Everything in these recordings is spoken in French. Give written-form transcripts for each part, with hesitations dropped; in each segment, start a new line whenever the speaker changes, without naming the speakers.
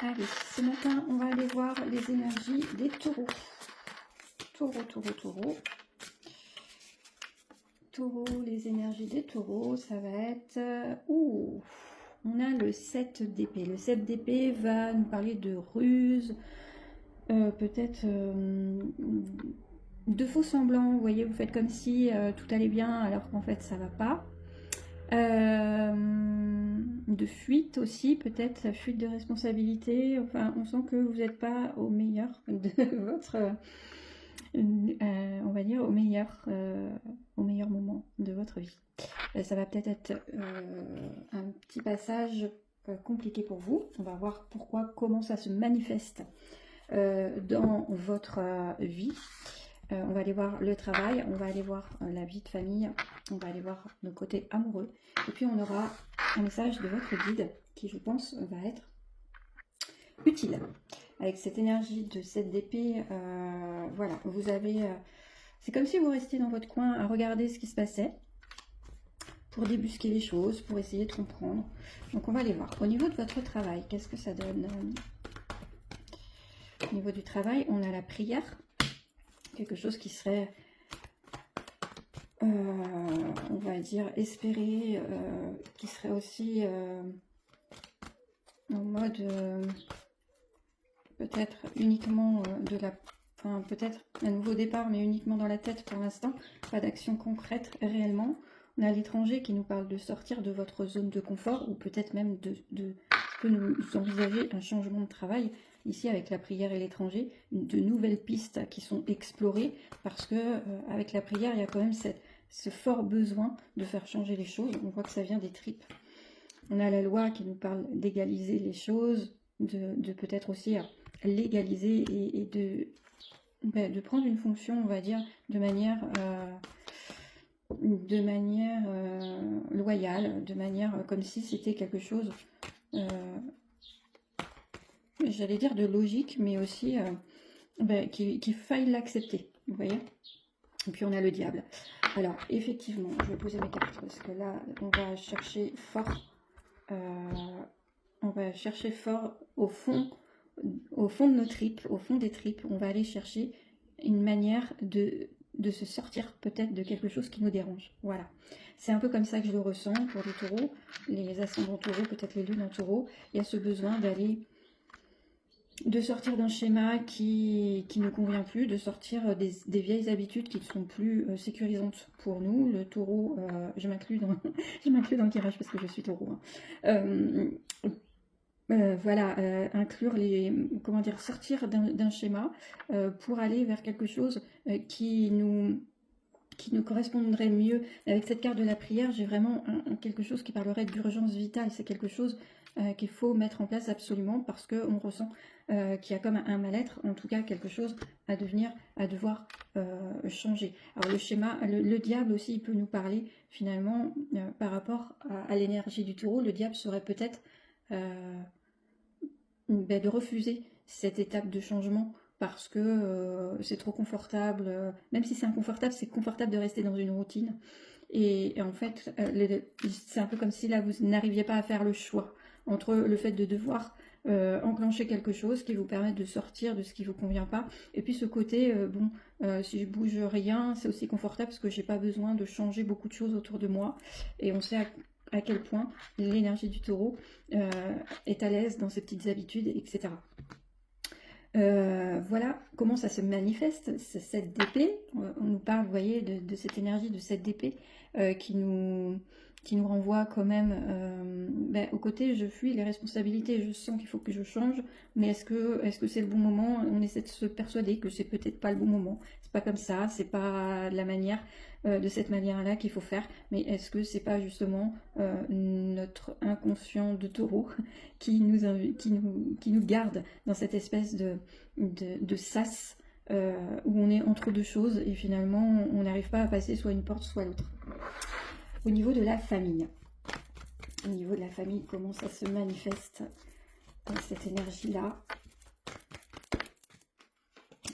Allez, ce matin, on va aller voir les énergies des taureaux. Taureau. Taureau, les énergies des taureaux, ça va être... on a le 7 d'épée. Le 7 d'épée va nous parler de ruse, peut-être de faux semblants. Vous voyez, vous faites comme si tout allait bien alors qu'en fait ça va pas. De fuite aussi, peut-être la fuite de responsabilité. Enfin, on sent que vous n'êtes pas au meilleur de votre, on va dire au meilleur moment de votre vie. Ça va peut-être être un petit passage compliqué pour vous. On va voir comment ça se manifeste dans votre vie. On va aller voir le travail, on va aller voir la vie de famille, on va aller voir nos côtés amoureux. Et puis on aura un message de votre guide qui, je pense, va être utile. Avec cette énergie de cette d'épée, voilà, vous avez... c'est comme si vous restiez dans votre coin à regarder ce qui se passait pour débusquer les choses, pour essayer de comprendre. Donc on va aller voir. Au niveau de votre travail, qu'est-ce que ça donne? Au niveau du travail, on a la prière. Quelque chose qui serait, on va dire, espéré, qui serait aussi en mode peut-être uniquement peut-être un nouveau départ, mais uniquement dans la tête pour l'instant, pas d'action concrète réellement. On a l'étranger qui nous parle de sortir de votre zone de confort, ou peut-être même que nous envisager un changement de travail. Ici, avec la prière et l'étranger, de nouvelles pistes qui sont explorées, parce que avec la prière, il y a quand même ce fort besoin de faire changer les choses. On voit que ça vient des tripes. On a la loi qui nous parle d'égaliser les choses, de peut-être aussi légaliser et de prendre une fonction, on va dire, de manière loyale, de manière comme si c'était quelque chose... j'allais dire de logique, mais aussi qu'il faille l'accepter, vous voyez. Et puis on a le diable. Alors effectivement, je vais poser mes cartes parce que là, on va chercher fort. On va chercher fort au fond de nos tripes, au fond des tripes. On va aller chercher une manière de se sortir peut-être de quelque chose qui nous dérange. Voilà. C'est un peu comme ça que je le ressens pour les taureaux, les ascendants taureaux, peut-être les lunes en taureau. Il y a ce besoin de sortir d'un schéma qui ne convient plus, de sortir des vieilles habitudes qui ne sont plus sécurisantes pour nous. Le taureau, je m'inclus dans, dans le tirage parce que je suis taureau. Hein. Voilà, inclure sortir d'un schéma pour aller vers quelque chose qui nous correspondrait mieux. Avec cette carte de la prière, j'ai vraiment quelque chose qui parlerait d'urgence vitale. C'est quelque chose qu'il faut mettre en place absolument parce qu'on ressent qu'il y a comme un mal-être, en tout cas quelque chose à devoir changer. Alors le schéma, le diable aussi, il peut nous parler finalement par rapport à l'énergie du taureau. Le diable serait peut-être de refuser cette étape de changement parce que c'est trop confortable. Même si c'est inconfortable, c'est confortable de rester dans une routine. Et en fait, c'est un peu comme si là, vous n'arriviez pas à faire le choix entre le fait de devoir enclencher quelque chose qui vous permette de sortir de ce qui ne vous convient pas. Et puis ce côté, si je bouge rien, c'est aussi confortable parce que j'ai pas besoin de changer beaucoup de choses autour de moi. Et on sait à quel point l'énergie du taureau est à l'aise dans ses petites habitudes, etc. Voilà comment ça se manifeste, ce 7 d'épée. On nous parle, vous voyez, de cette énergie de 7 d'épée qui nous renvoie quand même au côté je fuis les responsabilités, je sens qu'il faut que je change, mais est-ce que c'est le bon moment? On essaie de se persuader que c'est peut-être pas le bon moment, c'est pas comme ça, c'est pas la manière de cette manière-là qu'il faut faire, mais est-ce que c'est pas justement notre inconscient de taureau qui nous garde dans cette espèce de sas où on est entre deux choses et finalement on n'arrive pas à passer soit une porte soit l'autre. Au niveau de la famille, comment ça se manifeste cette énergie-là?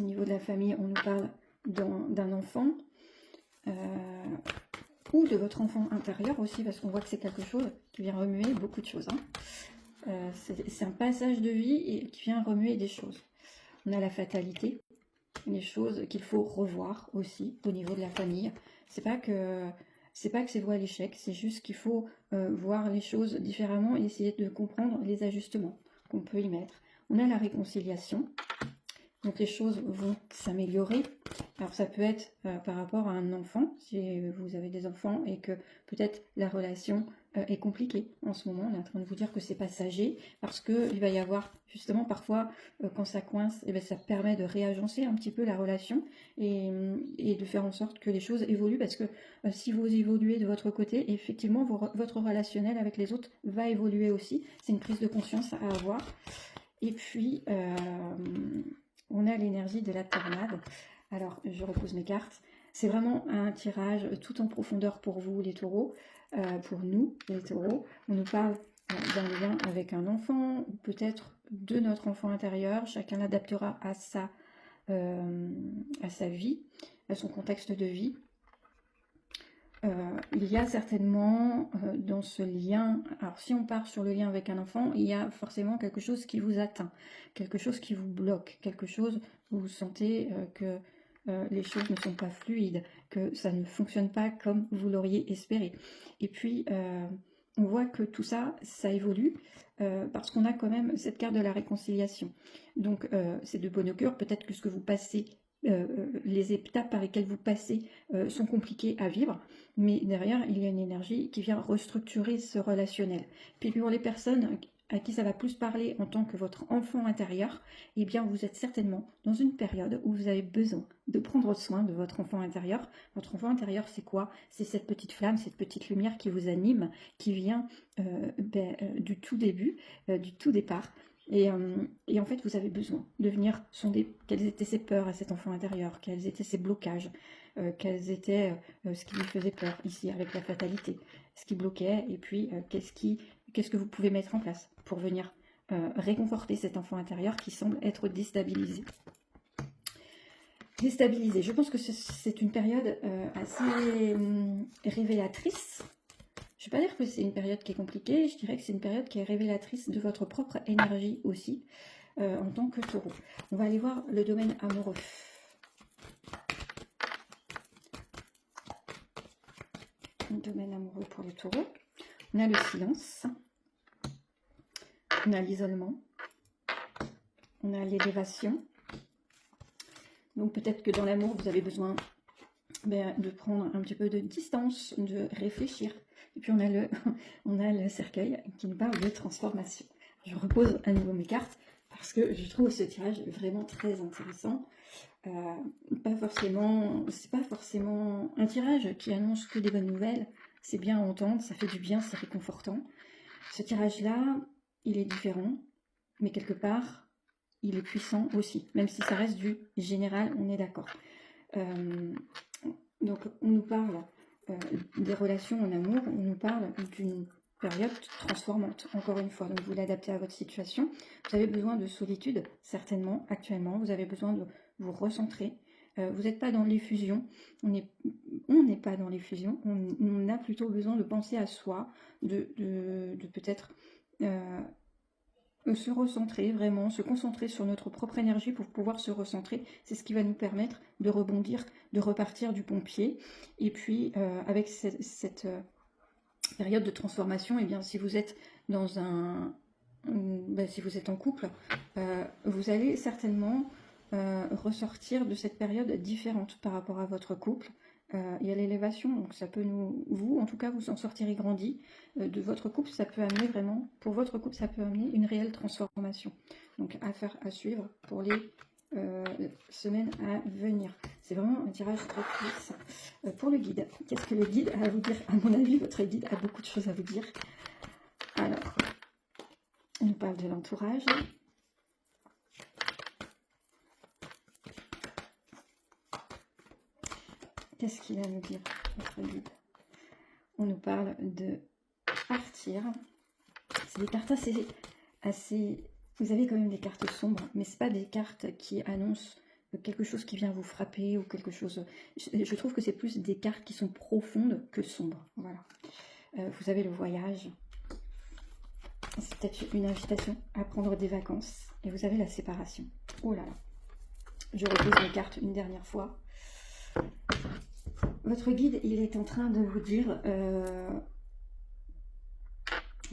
Au niveau de la famille, on nous parle d'un enfant ou de votre enfant intérieur aussi, parce qu'on voit que c'est quelque chose qui vient remuer beaucoup de choses. Hein. C'est un passage de vie et qui vient remuer des choses. On a la fatalité, les choses qu'il faut revoir aussi au niveau de la famille. C'est pas que c'est voie à l'échec, c'est juste qu'il faut voir les choses différemment et essayer de comprendre les ajustements qu'on peut y mettre. On a la réconciliation. Donc les choses vont s'améliorer. Alors ça peut être par rapport à un enfant, si vous avez des enfants et que peut-être la relation est compliquée en ce moment. On est en train de vous dire que c'est passager parce qu'il va y avoir justement parfois quand ça coince, et bien, ça permet de réagencer un petit peu la relation et de faire en sorte que les choses évoluent parce que si vous évoluez de votre côté, effectivement votre relationnel avec les autres va évoluer aussi. C'est une prise de conscience à avoir. Et puis on a l'énergie de la tornade. Alors, je repose mes cartes. C'est vraiment un tirage tout en profondeur pour vous, les taureaux. Pour nous, les taureaux. On nous parle d'un lien avec un enfant, ou peut-être de notre enfant intérieur. Chacun l'adaptera à sa vie, à son contexte de vie. Il y a certainement dans ce lien, alors si on part sur le lien avec un enfant, il y a forcément quelque chose qui vous atteint, quelque chose qui vous bloque, quelque chose où vous sentez que les choses ne sont pas fluides, que ça ne fonctionne pas comme vous l'auriez espéré. Et puis, on voit que tout ça, ça évolue parce qu'on a quand même cette carte de la réconciliation. Donc, c'est de bon augure, peut-être que ce que vous passez les étapes par lesquelles vous passez sont compliquées à vivre, mais derrière, il y a une énergie qui vient restructurer ce relationnel. Puis pour les personnes à qui ça va plus parler en tant que votre enfant intérieur, eh bien vous êtes certainement dans une période où vous avez besoin de prendre soin de votre enfant intérieur. Votre enfant intérieur, c'est quoi? C'est cette petite flamme, cette petite lumière qui vous anime, qui vient du tout début, du tout départ. Et en fait, vous avez besoin de venir sonder quelles étaient ses peurs à cet enfant intérieur, quels étaient ses blocages, quels étaient ce qui lui faisait peur ici avec la fatalité, ce qui bloquait, et puis qu'est-ce que vous pouvez mettre en place pour venir réconforter cet enfant intérieur qui semble être déstabilisé. Déstabilisé. Je pense que c'est une période assez révélatrice. Je ne vais pas dire que c'est une période qui est compliquée, je dirais que c'est une période qui est révélatrice de votre propre énergie aussi, en tant que taureau. On va aller voir le domaine amoureux. Le domaine amoureux pour le taureau. On a le silence, on a l'isolement, on a l'élévation. Donc peut-être que dans l'amour, vous avez besoin de prendre un petit peu de distance, de réfléchir. Et puis on a le cercueil qui nous parle de transformation. Je repose à nouveau mes cartes parce que je trouve ce tirage vraiment très intéressant. C'est pas forcément un tirage qui annonce que des bonnes nouvelles. C'est bien à entendre, ça fait du bien, c'est réconfortant. Ce tirage-là, il est différent, mais quelque part, il est puissant aussi, même si ça reste du général, on est d'accord. Donc on nous parle des relations en amour, on nous parle d'une période transformante, encore une fois. Donc vous l'adaptez à votre situation. Vous avez besoin de solitude, certainement, actuellement. Vous avez besoin de vous recentrer. Vous n'êtes pas dans l'effusion. On n'est pas dans l'effusion. On a plutôt besoin de penser à soi, de peut-être se recentrer, vraiment, se concentrer sur notre propre énergie pour pouvoir se recentrer. C'est ce qui va nous permettre de rebondir, de repartir du bon pied. Et puis, avec cette période de transformation, et bien, si vous êtes si vous êtes en couple, vous allez certainement ressortir de cette période différente par rapport à votre couple. Il y a l'élévation, donc ça peut vous en tout cas, vous en sortirez grandi de votre couple. Ça peut amener vraiment, pour votre couple, ça peut amener une réelle transformation. Donc à suivre pour les semaines à venir. C'est vraiment un tirage très puissant. Pour le guide, qu'est-ce que le guide a à vous dire? À mon avis, votre guide a beaucoup de choses à vous dire. Alors, on nous parle de l'entourage. Qu'est-ce qu'il a à nous dire, votre guide? On nous parle de partir. C'est des cartes assez... Vous avez quand même des cartes sombres, mais ce pas des cartes qui annoncent quelque chose qui vient vous frapper ou quelque chose... Je trouve que c'est plus des cartes qui sont profondes que sombres. Voilà. Vous avez le voyage. c'est peut-être une invitation à prendre des vacances. Et vous avez la séparation. Oh là là. Je repose mes cartes une dernière fois. Votre guide, il est en train de vous dire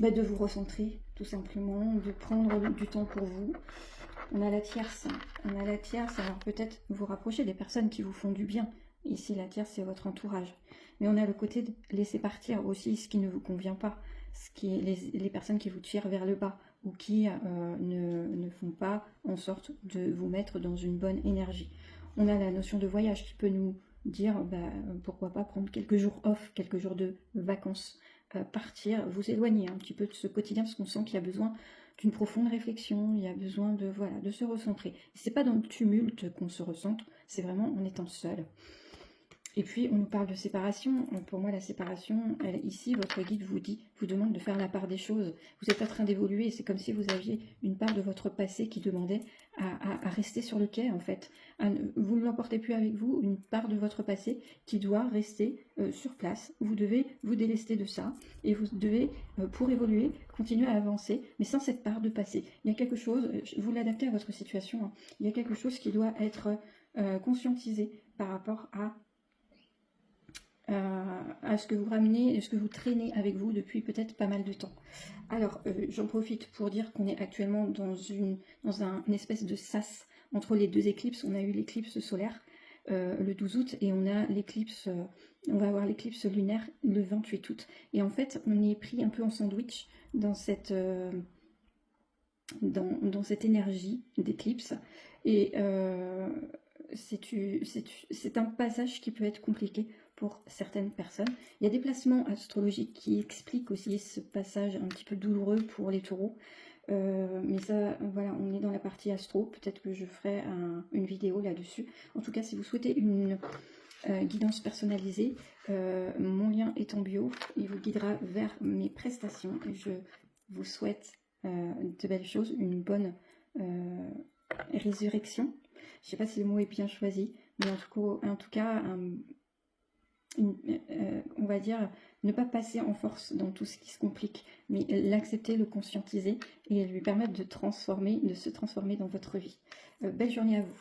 de vous recentrer, tout simplement, de prendre du temps pour vous. On a la tierce. On a la tierce, alors peut-être vous rapprocher des personnes qui vous font du bien. Ici, la tierce, c'est votre entourage. Mais on a le côté de laisser partir aussi ce qui ne vous convient pas, ce qui est les personnes qui vous tirent vers le bas ou qui ne font pas en sorte de vous mettre dans une bonne énergie. On a la notion de voyage qui peut nous dire pourquoi pas prendre quelques jours off, quelques jours de vacances, partir, vous éloigner un petit peu de ce quotidien parce qu'on sent qu'il y a besoin d'une profonde réflexion, il y a besoin de se recentrer. C'est pas dans le tumulte qu'on se recentre, c'est vraiment en étant seul. Et puis, on nous parle de séparation. Pour moi, la séparation, ici, votre guide vous demande de faire la part des choses. Vous êtes en train d'évoluer. C'est comme si vous aviez une part de votre passé qui demandait à rester sur le quai, en fait. Vous ne l'emportez plus avec vous, une part de votre passé qui doit rester sur place. Vous devez vous délester de ça. Et vous devez, pour évoluer, continuer à avancer, mais sans cette part de passé. Il y a quelque chose, vous l'adaptez à votre situation, hein. Il y a quelque chose qui doit être conscientisé par rapport à ce que vous ramenez, ce que vous traînez avec vous depuis peut-être pas mal de temps. Alors, j'en profite pour dire qu'on est actuellement dans une espèce de sas entre les deux éclipses. On a eu l'éclipse solaire le 12 août et on a l'éclipse, on va avoir l'éclipse lunaire le 28 août. Et en fait, on est pris un peu en sandwich dans cette énergie d'éclipse. Et c'est un passage qui peut être compliqué pour certaines personnes. Il y a des placements astrologiques qui expliquent aussi ce passage un petit peu douloureux pour les taureaux. Mais ça, voilà, on est dans la partie astro. Peut-être que je ferai une vidéo là-dessus. En tout cas, si vous souhaitez une guidance personnalisée, mon lien est en bio. Il vous guidera vers mes prestations. Je vous souhaite de belles choses, une bonne résurrection. Je ne sais pas si le mot est bien choisi, mais en tout cas on va dire, ne pas passer en force dans tout ce qui se complique, mais l'accepter, le conscientiser et lui permettre de se transformer dans votre vie. Belle journée à vous.